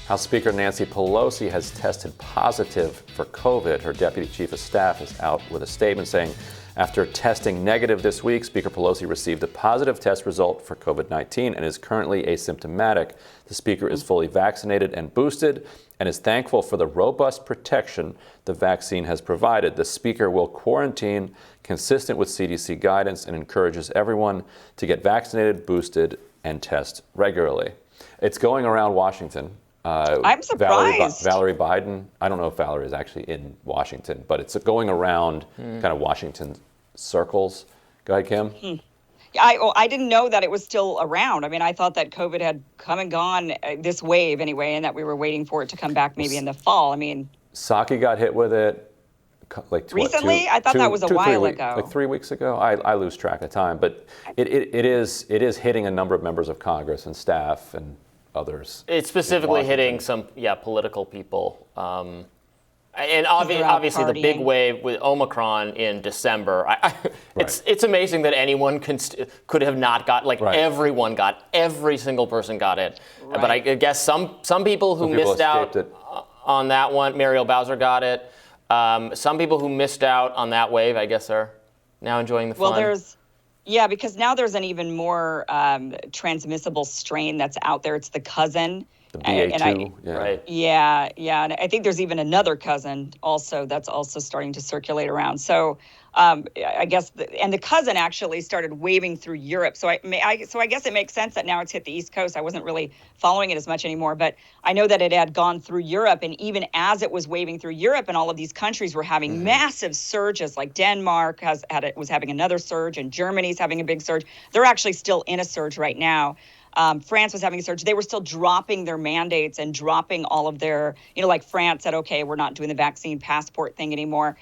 House Speaker Nancy Pelosi has tested positive for COVID. Her deputy chief of staff is out with a statement saying, after testing negative this week, Speaker Pelosi received a positive test result for COVID-19 and is currently asymptomatic. The Speaker is fully vaccinated and boosted and is thankful for the robust protection the vaccine has provided. The Speaker will quarantine consistent with CDC guidance and encourages everyone to get vaccinated, boosted, and test regularly. It's going around Washington. I'm surprised. Valerie Biden, I don't know if Valerie is actually in Washington, but it's going around kind of Washington circles. Go ahead, Kim. I didn't know that it was still around. I mean, I thought that COVID had come and gone, this wave anyway, and that we were waiting for it to come back maybe in the fall. I mean, Psaki got hit with it recently. I thought that was a while ago. Like 3 weeks ago. I lose track of time, but it is hitting a number of members of Congress and staff and others. It's specifically hitting some political people. And obviously the big wave with Omicron in December. It's amazing that anyone could have not got, everyone got, every single person got it. Right. But I guess some people who missed out on that one, Mariel Bowser got it. Some people who missed out on that wave, I guess, are now enjoying the fun. Well, because now there's an even more transmissible strain that's out there. It's the cousin. The BA2, right. Yeah. And I think there's even another cousin also that's also starting to circulate around. So I guess, the cousin actually started waving through Europe. So I guess it makes sense that now it's hit the East Coast. I wasn't really following it as much anymore, but I know that it had gone through Europe. And even as it was waving through Europe, and all of these countries were having massive surges, like Denmark was having another surge, and Germany's having a big surge. They're actually still in a surge right now. France was having a surge. They were still dropping their mandates and dropping all of their, like France said, okay, we're not doing the vaccine passport thing anymore.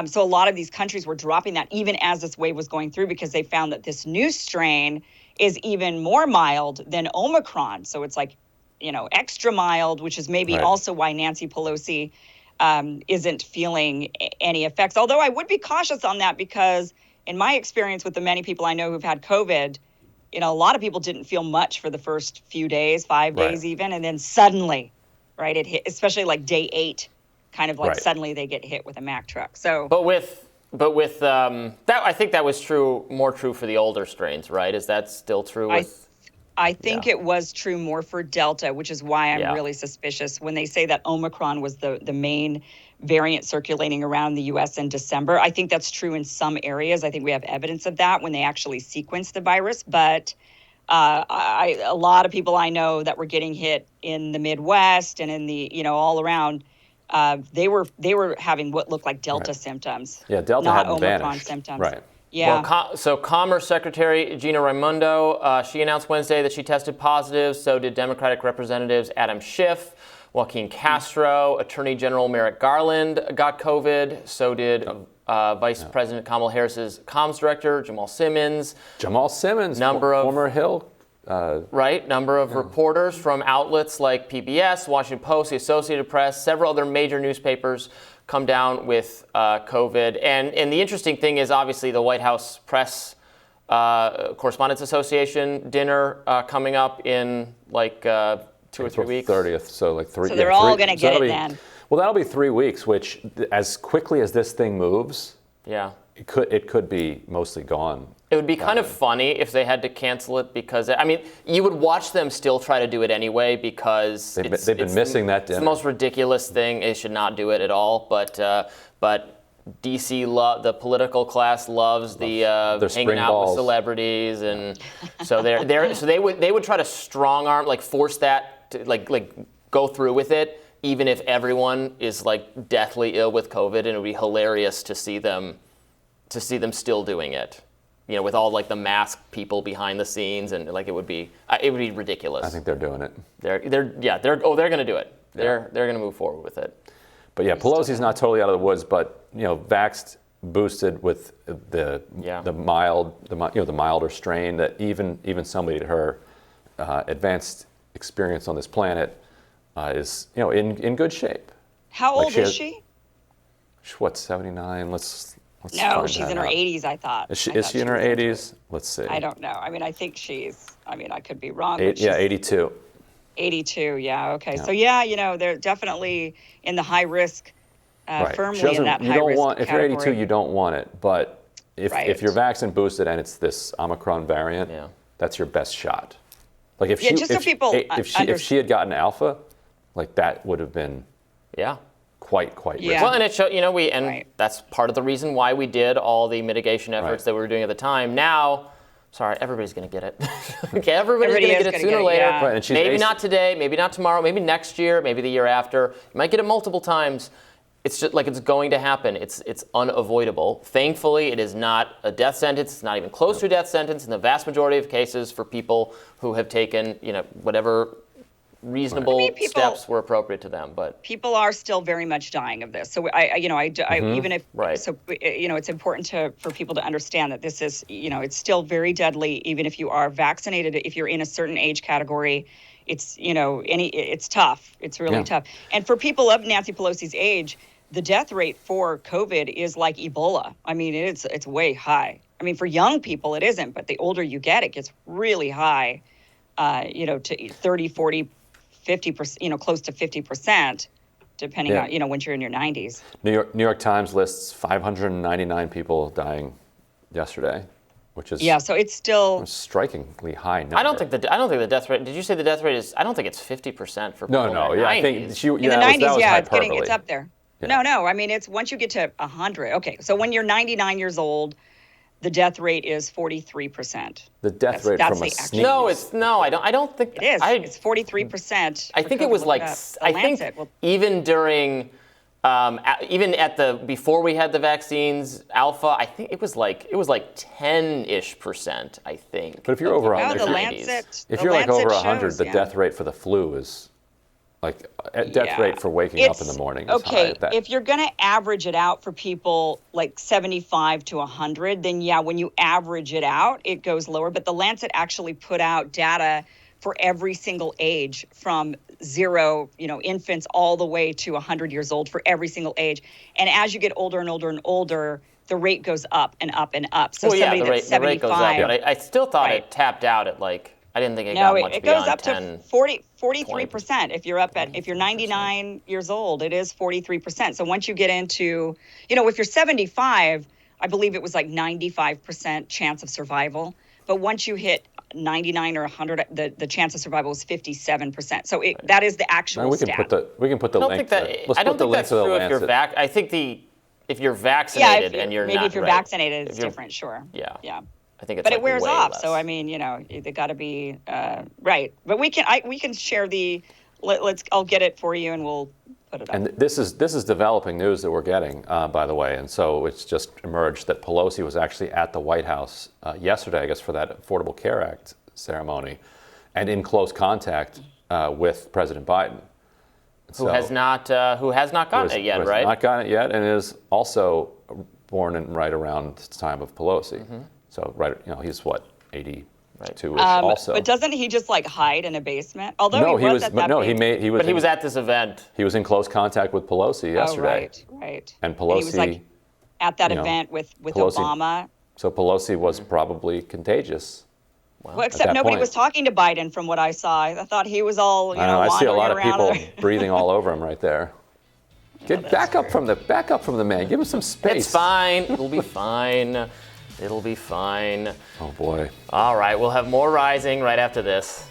So a lot of these countries were dropping that even as this wave was going through, because they found that this new strain is even more mild than Omicron. So it's extra mild, which is maybe also why Nancy Pelosi isn't feeling any effects. Although I would be cautious on that, because in my experience with the many people I know who've had COVID, a lot of people didn't feel much for the first few days, 5 days even, and then suddenly, it hit, especially like day 8, kind of suddenly they get hit with a Mack truck. So, but with that, I think that was more true for the older strains, right? Is that still true? I think it was true more for Delta, which is why I'm really suspicious when they say that Omicron was the main variant circulating around the U.S. in December. I think that's true in some areas. I think we have evidence of that when they actually sequenced the virus. But a lot of people I know that were getting hit in the Midwest and in the, all around, they were having what looked like Delta symptoms. Yeah, Delta not hadn't Omicron vanished. Symptoms. Right. Yeah. Well, so Commerce Secretary Gina Raimondo, she announced Wednesday that she tested positive. So did Democratic Representatives Adam Schiff, Joaquin Castro, Attorney General Merrick Garland got COVID. So did Vice President Kamala Harris's comms director, Jamal Simmons. Former Hill. Number of reporters from outlets like PBS, Washington Post, the Associated Press, several other major newspapers come down with COVID. And the interesting thing is, obviously, the White House Press Correspondents Association dinner coming up in 2 or 3 weeks. 30th, so 3. So they're all going to get it then. Well, that'll be 3 weeks, which, as quickly as this thing moves, it could be mostly gone. It would be kind of funny if they had to cancel it, because, you would watch them still try to do it anyway, because they've been missing that dinner. It's the most ridiculous thing. They should not do it at all. But DC, the political class loves the hanging out with celebrities, and so they would try to strong arm, force that to go through with it, even if everyone is deathly ill with COVID, and it would be hilarious to see them still doing it. With all the masked people behind the scenes, and it would be ridiculous. I think they're doing it. They're going to do it. They're going to move forward with it. But Pelosi's not totally out of the woods, but vaxxed, boosted with the milder strain, that even somebody at her advanced experience on this planet is in good shape. How old is she? What, 79? No, she's in her 80s, I thought. Is she in her 80s? Let's see. I don't know. I think she's, I could be wrong. 82. 82, yeah, okay. So yeah, they're definitely in the high risk, firmly in that high risk category. If you're 82, you don't want it, but if you're vaccine boosted and it's this Omicron variant, that's your best shot. Like if she had gotten Alpha, like that would have been quite risky. Well, and it showed, that's part of the reason why we did all the mitigation efforts that we were doing at the time. Now, sorry, everybody's going to get it. Okay, everybody's going to get it sooner or later. Yeah. Right, maybe not today, maybe not tomorrow, maybe next year, maybe the year after. You might get it multiple times. It's just like it's going to happen. It's unavoidable. Thankfully, it is not a death sentence. It's not even close to a death sentence in the vast majority of cases for people who have taken, whatever reasonable steps were appropriate to them. But people are still very much dying of this. So even if it's important for people to understand that this is, it's still very deadly, even if you are vaccinated. If you're in a certain age category, it's it's tough. It's really tough. And for people of Nancy Pelosi's age, the death rate for COVID is like Ebola. I mean, it's way high. I mean, for young people, it isn't, but the older you get, it gets really high, to 30, 40, 50%, close to 50%, depending on, once you're in your 90s. New York Times lists 599 people dying yesterday, which is so it's still a strikingly high number. I don't think the death rate. Did you say the death rate is? I don't think it's 50% for people. No. Yeah, I think in the 90s. It's up there. Yeah. No. I mean, it's once you get to 100. Okay, so when you're 99 years old, the death rate is 43%. The death rate from a sneeze. I don't think it is. It's 43%. I think it was even during, before we had the vaccines, Alpha. I think it was like 10-ish%. I think. But if you're over 100, if you're like over 100, the death rate for the flu is. Like death rate for waking up in the morning is high. If you're going to average it out for people like 75 to 100, then when you average it out, it goes lower. But the Lancet actually put out data for every single age from 0, infants all the way to 100 years old for every single age. And as you get older and older and older, the rate goes up and up and up. So the rate goes up. But I still thought it tapped out at I didn't think it got much beyond 10. No, it goes up to 43%. If you're 99 years old, it is 43%. So once you get into, if you're 75, I believe it was like 95% chance of survival. But once you hit 99 or 100, the chance of survival is 57%. So that is the actual stat. We can put the link. I don't think that's true if you're I think if you're vaccinated and you're not. Maybe if you're vaccinated, it's different. Sure. Yeah. I think it's but it wears off. Less. So I mean, they got to be right. But we can share the. I'll get it for you, and we'll put it up. And this is developing news that we're getting, by the way. And so it's just emerged that Pelosi was actually at the White House yesterday, I guess, for that Affordable Care Act ceremony, and in close contact with President Biden, who has not gotten it yet, right? Not gotten it yet, and is also born right around the time of Pelosi. Mm-hmm. So he's what, 82-ish also. But doesn't he just hide in a basement? Although he was at this event. He was in close contact with Pelosi yesterday. Oh, right. And Pelosi, and he was at that event with Pelosi, Obama. So Pelosi was probably contagious. Well, except nobody was talking to Biden, from what I saw. I thought he was all I see a lot of people breathing all over him right there. Get back up from the man. Give him some space. It's fine. It'll be fine. It'll be fine. Oh, boy. All right, we'll have more Rising right after this.